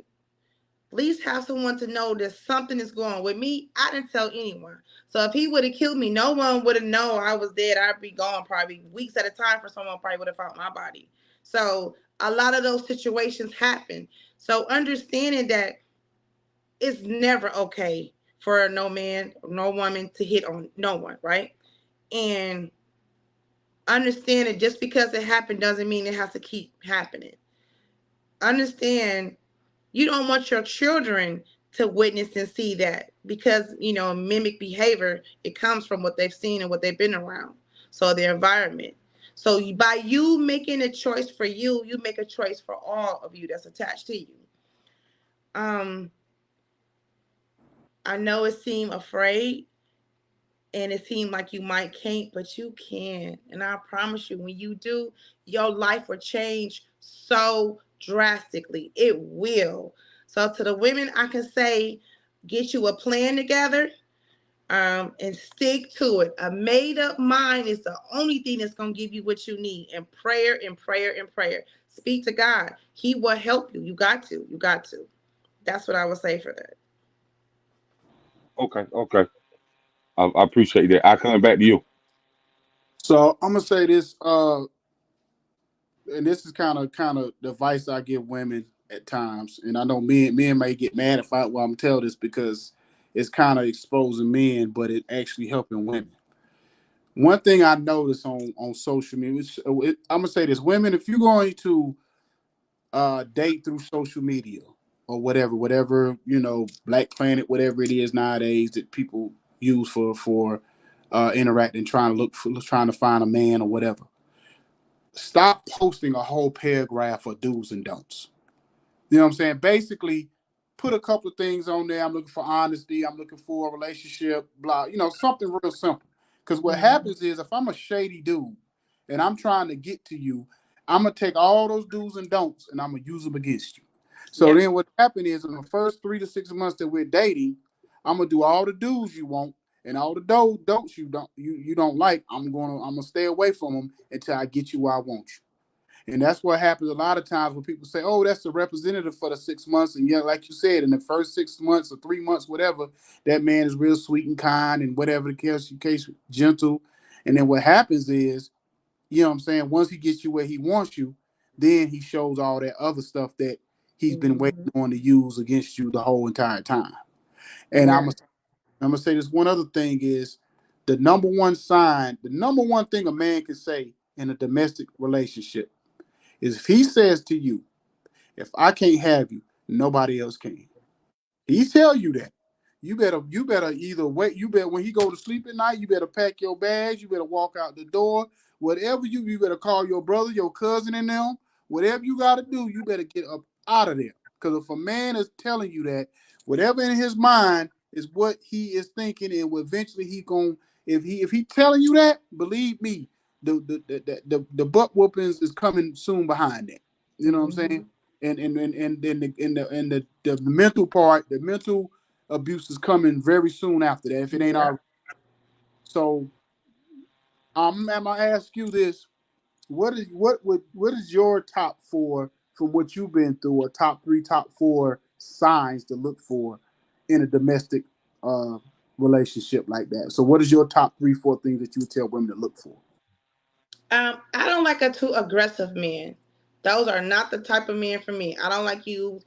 At least have someone to know that something is going on. With me, I didn't tell anyone. So if he would have killed me, no one would have known I was dead. I'd be gone probably weeks at a time, for someone probably would have found my body. So a lot of those situations happen. So understanding that it's never okay for no man, no woman to hit on no one, right? And understanding just because it happened doesn't mean it has to keep happening. Understand you don't want your children to witness and see that, because mimic behavior, it comes from what they've seen and what they've been around, so their environment. So by you making a choice for you, you make a choice for all of you that's attached to you. um I know it seemed afraid, and it seemed like you might can't, but you can. And I promise you, when you do, your life will change so drastically. It will. So to the women, I can say, get you a plan together, and stick to it. A made up mind is the only thing that's going to give you what you need. And prayer and prayer and prayer. Speak to God. He will help you. You got to. You got to. That's what I would say for that. Okay, okay. I appreciate that. I coming back to you. So I'm gonna say this. and this is kind of the advice I give women at times, and I know men may get mad if I well I'm tell this because it's kind of exposing men, but it actually helping women. One thing I notice on social media, I'm gonna say this: women, if you're going to date through social media or whatever Black Planet, whatever it is nowadays that people use for interacting, trying to find a man or whatever. Stop posting a whole paragraph of do's and don'ts. You know what I'm saying? Basically, put a couple of things on there. I'm looking for honesty. I'm looking for a relationship. Blah. Something real simple. Because what Mhm. happens is, if I'm a shady dude and I'm trying to get to you, I'm gonna take all those do's and don'ts and I'm gonna use them against you. So Yep. then what happened is, in the first 3 to 6 months that we're dating, I'm gonna do all the do's you want and all the don'ts you don't like. I'm gonna stay away from them until I get you where I want you. And that's what happens a lot of times when people say, "Oh, that's the representative for the 6 months." And yeah, like you said, in the first 6 months or 3 months, whatever, that man is real sweet and kind and whatever the case, gentle. And then what happens is, you know what I'm saying, once he gets you where he wants you, then he shows all that other stuff that he's been waiting Mhm. on to use against you the whole entire time. And I'm Yeah. gonna, I'm gonna say this one other thing is the number one thing a man can say in a domestic relationship is if he says to you, if I can't have you, nobody else can. He tell you that. You better either wait. You better when he go to sleep at night, you better pack your bags, you better walk out the door. Whatever you better call your brother, your cousin and them. Whatever you gotta do, you better get up out of there. Because if a man is telling you that, whatever in his mind is what he is thinking, and eventually he going if he telling you that, believe me, the butt whoopings is coming soon behind that. You know what I'm saying? Mhm. And the mental part, the mental abuse is coming very soon after that. If it ain't Yep. already, so I'm gonna ask you this: what is your top four from what you've been through, or top three, top four signs to look for in a domestic uh, relationship like that? So, what is your top three, four things that you would tell women to look for? I don't like a too aggressive man. Those are not the type of men for me. I don't like you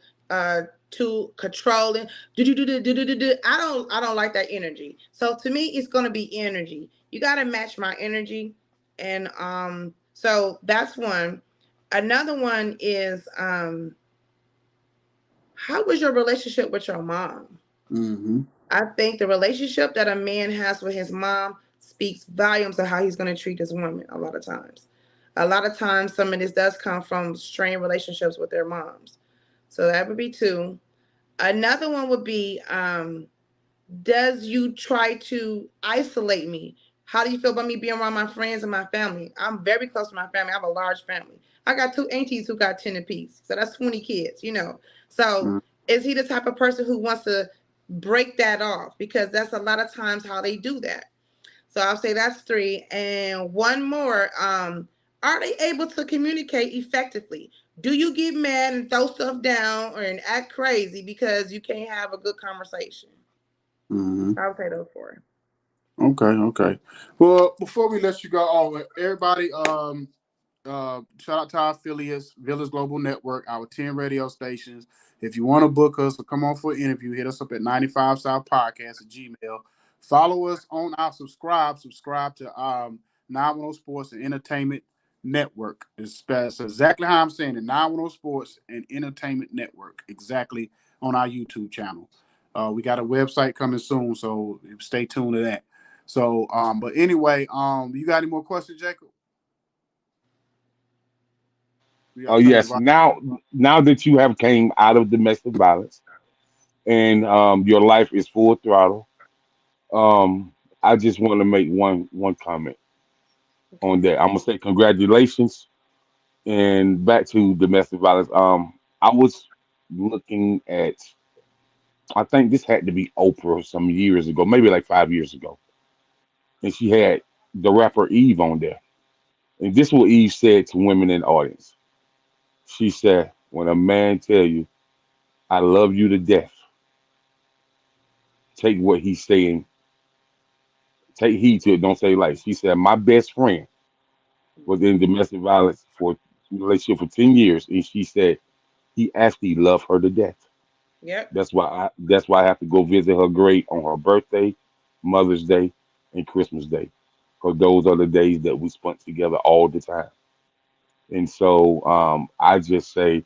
too controlling. Do do do do do do do. I don't like that energy. So to me, it's gonna be energy. You gotta match my energy, and so that's one. Another one is how was your relationship with your mom? Mm-hmm. I think the relationship that a man has with his mom speaks volumes of how he's going to treat his woman a lot of times. A lot of times, some of this does come from strained relationships with their moms. So that would be two. Another one would be does you try to isolate me? How do you feel about me being around my friends and my family? I'm very close to my family. I have a large family. I got two aunties who got 10 apiece. So that's 20 kids. So is he the type of person who wants to break that off? Because that's a lot of times how they do that. So I'll say that's three. And one more, are they able to communicate effectively? Do you get mad and throw stuff down or and act crazy because you can't have a good conversation? Mm-hmm. I would say those four. Okay, okay. Well, before we let you go, everybody, shout out to our affiliates, Village Global Network, our 10 radio stations. If you want to book us or come on for an interview, hit us up at 95 South Podcast at Gmail. Follow us on our subscribe to 910 Sports and Entertainment Network. It's exactly how I'm saying it, 910 Sports and Entertainment Network, exactly on our YouTube channel. We got a website coming soon, so stay tuned to that. So, but anyway, you got any more questions, Jacob? We got Oh to turn your yes. volume. Now that you have came out of domestic violence and your life is full throttle, um, I just want to make one comment on Okay. that. I'm gonna say congratulations and back to domestic violence. I was looking at, I think this had to be Oprah some years ago, maybe like 5 years ago, and she had the rapper Eve on there, and this is what Eve said to women in the audience. She said, "When a man tell you I love you to death, take what he's saying, take heed to it. Don't say like." She said, "My best friend was in domestic violence for relationship for 10 years, and she said he actually loved her to death. Yep. That's why I have to go visit her grave on her birthday, Mother's Day, and Christmas Day, because those are the days that we spent together all the time. And so I just say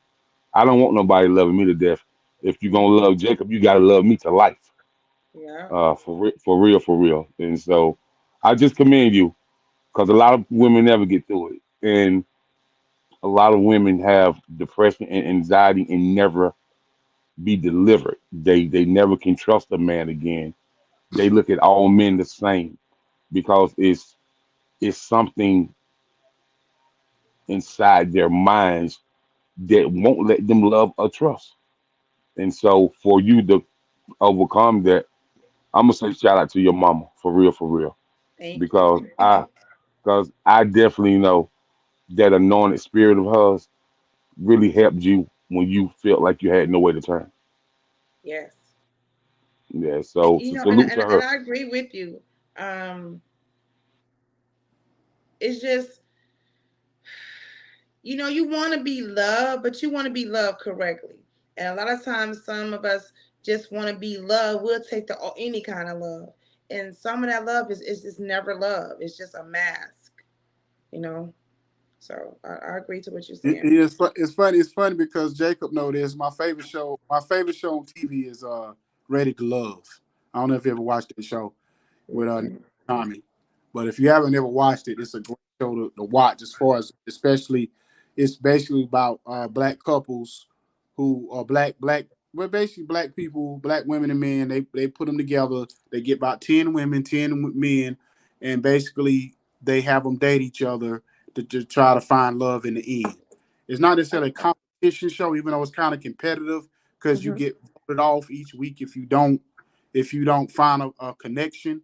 I don't want nobody loving me to death. If you're gonna love Jacob, you gotta love me to life, Yeah. for real, for real. And so I just commend you because a lot of women never get through it, and a lot of women have depression and anxiety and never be delivered. They never can trust a man again. They look at all men the same because it's something inside their minds that won't let them love or trust. And so for you to overcome that, I'm gonna say shout out to your mama for real, Thank you. because I definitely know that anointed spirit of hers really helped you when you felt like you had no way to turn. Yes. Yeah, And, so and, salute and to and her. I agree with you. Um, it's just, you want to be loved, but you want to be loved correctly. And a lot of times, some of us just want to be loved. We'll take any kind of love, and some of that love is just never love. It's just a mask, you know. So I agree to what you're saying. It's funny. It's funny because Jacob know this. My favorite show. My favorite show on TV is Ready to Love. I don't know if you ever watched that show with Mm-mm. Tommy, but if you haven't ever watched it, it's a great show to watch. As far as especially, it's basically about black couples who are well, basically black people, black women and men. They put them together. They get about 10 women, 10 men, and basically they have them date each other to try to find love in the end. It's not necessarily a competition show, even though it's kind of competitive because you Mm-hmm. get voted off each week if you don't find a connection.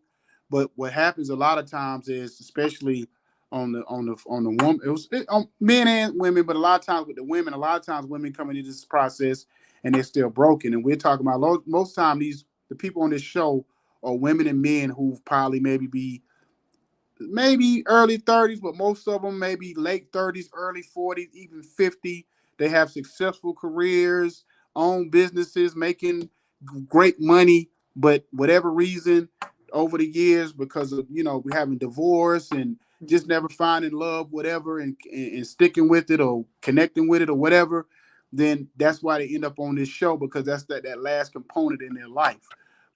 But what happens a lot of times is, especially on the woman, on men and women, but a lot of times with the women, a lot of times women coming into this process and they're still broken. And we're talking about most time the people on this show are women and men who've probably maybe early 30s, but most of them maybe late 30s, early 40s, even 50. They have successful careers, own businesses, making great money, but whatever reason over the years, because of we having divorce and just never finding love, whatever, and sticking with it or connecting with it or whatever, then that's why they end up on this show, because that's that last component in their life.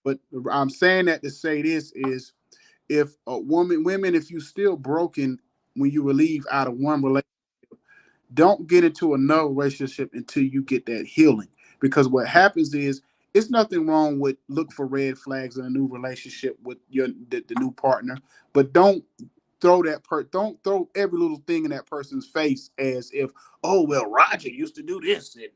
But I'm saying that to say this is, if a women, if you still broken when you leave out of one relationship, don't get into another relationship until you get that healing. Because what happens is, it's nothing wrong with look for red flags in a new relationship with the new partner, but don't throw every little thing in that person's face as if, oh well, Roger used to do this, and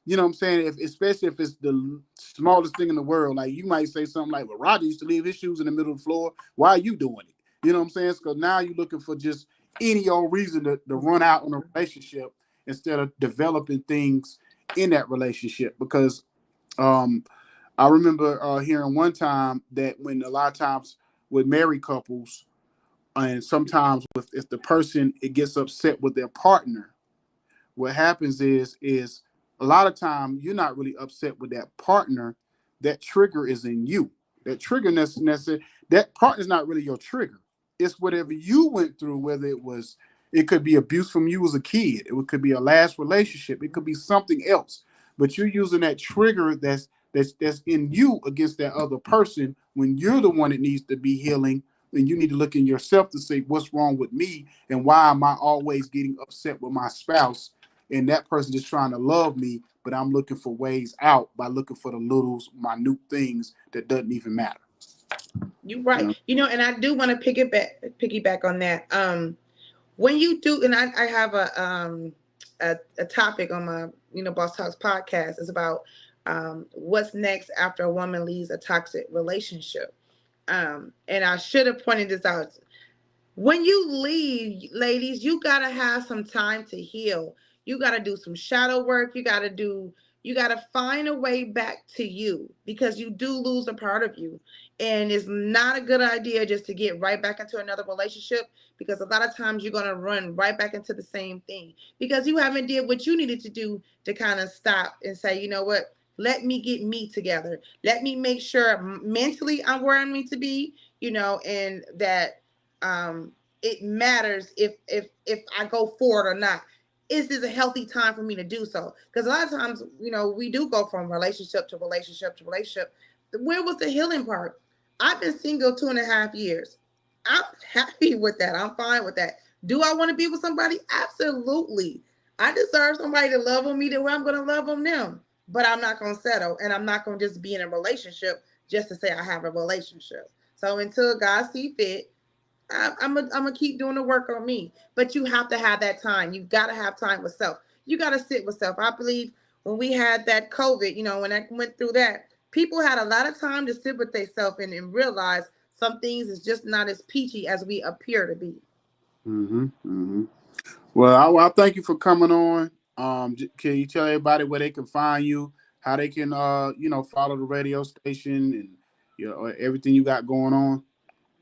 you know what I'm saying, especially if it's the smallest thing in the world. Like, you might say something like, well, Roger used to leave his shoes in the middle of the floor, why are you doing it? You know what I'm saying? Because now you're looking for just any old reason to run out on a relationship instead of developing things in that relationship. Because um I remember hearing one time that when a lot of times with married couples, and sometimes with if the person it gets upset with their partner, what happens is a lot of time you're not really upset with that partner. That trigger is in you. That trigger necessary. That partner's not really your trigger. It's whatever you went through. Whether it could be abuse from you as a kid. It could be a last relationship. It could be something else. But you're using that trigger that's in you against that other person when you're the one that needs to be healing. And you need to look in yourself to say, what's wrong with me, and why am I always getting upset with my spouse, and that person is trying to love me, but I'm looking for ways out by looking for the little minute things that doesn't even matter. You're right. You know? And I do want to piggyback on that. When you do, and I have a topic on my Boss Talks podcast is about what's next after a woman leaves a toxic relationship. And I should have pointed this out. When you leave, ladies, you gotta have some time to heal. You gotta do some shadow work. You gotta do, You got to find a way back to you, because you do lose a part of you. And it's not a good idea just to get right back into another relationship, because a lot of times you're going to run right back into the same thing because you haven't did what you needed to do to kind of stop and say, you know what, let me get me together. Let me make sure mentally I'm where I need to be, and that it matters if I go forward or not. Is this a healthy time for me to do so? Because a lot of times, we do go from relationship to relationship to relationship. Where was the healing part? I've been single 2.5 years. I'm happy with that. I'm fine with that. Do I want to be with somebody? Absolutely. I deserve somebody to love on me the way I'm going to love on them. But I'm not going to settle, and I'm not going to just be in a relationship just to say I have a relationship. So until God see fit, I'm gonna keep doing the work on me. But you have to have that time. You got to have time with self. You got to sit with self. I believe when we had that COVID, when I went through that, people had a lot of time to sit with themselves and realize some things is just not as peachy as we appear to be. Well, I thank you for coming on. Can you tell everybody where they can find you, how they can follow the radio station and everything you got going on?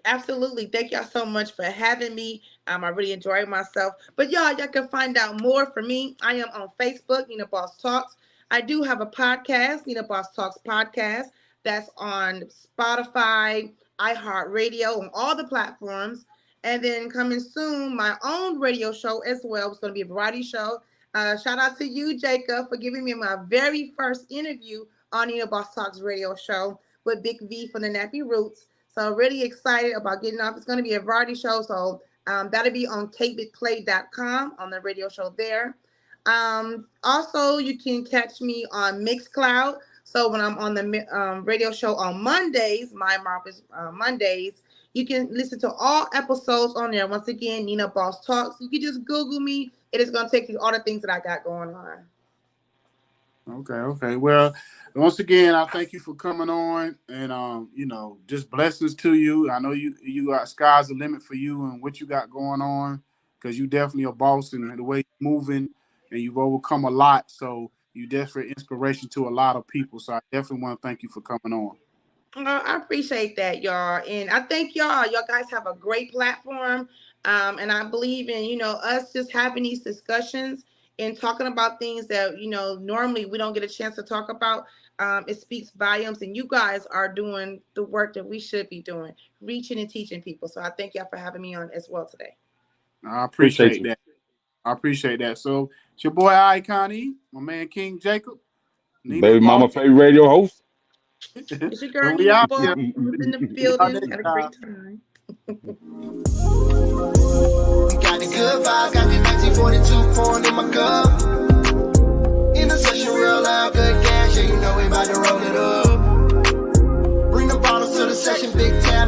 Absolutely. Thank y'all so much for having me. I really enjoyed myself. But y'all can find out more from me. I am on Facebook, Nina Boss Talks. I do have a podcast, Nina Boss Talks Podcast, that's on Spotify, iHeartRadio, on all the platforms. And then coming soon, my own radio show as well. It's going to be a variety show. Shout out to you, Jacob, for giving me my very first interview on Nina Boss Talks radio show with Big V from the Nappy Roots. So really excited about getting off. It's going to be a variety show. So that'll be on tapeitplay.com on the radio show there. Also, you can catch me on Mixcloud. So when I'm on the radio show on Mondays, My Marvelous Mondays, you can listen to all episodes on there. Once again, Nina Boss Talks. You can just Google me. It is going to take you all the things that I got going on. Okay. Well, once again, I thank you for coming on, and just blessings to you. I know you got sky's the limit for you and what you got going on, because you definitely a boss and the way you're moving, and you've overcome a lot. So you definitely inspiration to a lot of people. So I definitely want to thank you for coming on. I appreciate that, y'all. And I thank y'all. Y'all guys have a great platform. And I believe in, us just having these discussions and talking about things that, normally we don't get a chance to talk about. It speaks volumes. And you guys are doing the work that we should be doing, reaching and teaching people. So I thank y'all for having me on as well today. I appreciate that. I appreciate that. So it's your boy Icon E, my man King Jacob, Baby mama favorite radio host. It's your girl, and we Nina out Boss, here. in the building. Had a great time. Got the good vibe, got the 1942 pouring in my cup. In the session, real loud, good gas, yeah, you know we about to roll it up. Bring the bottles to the session, big tab.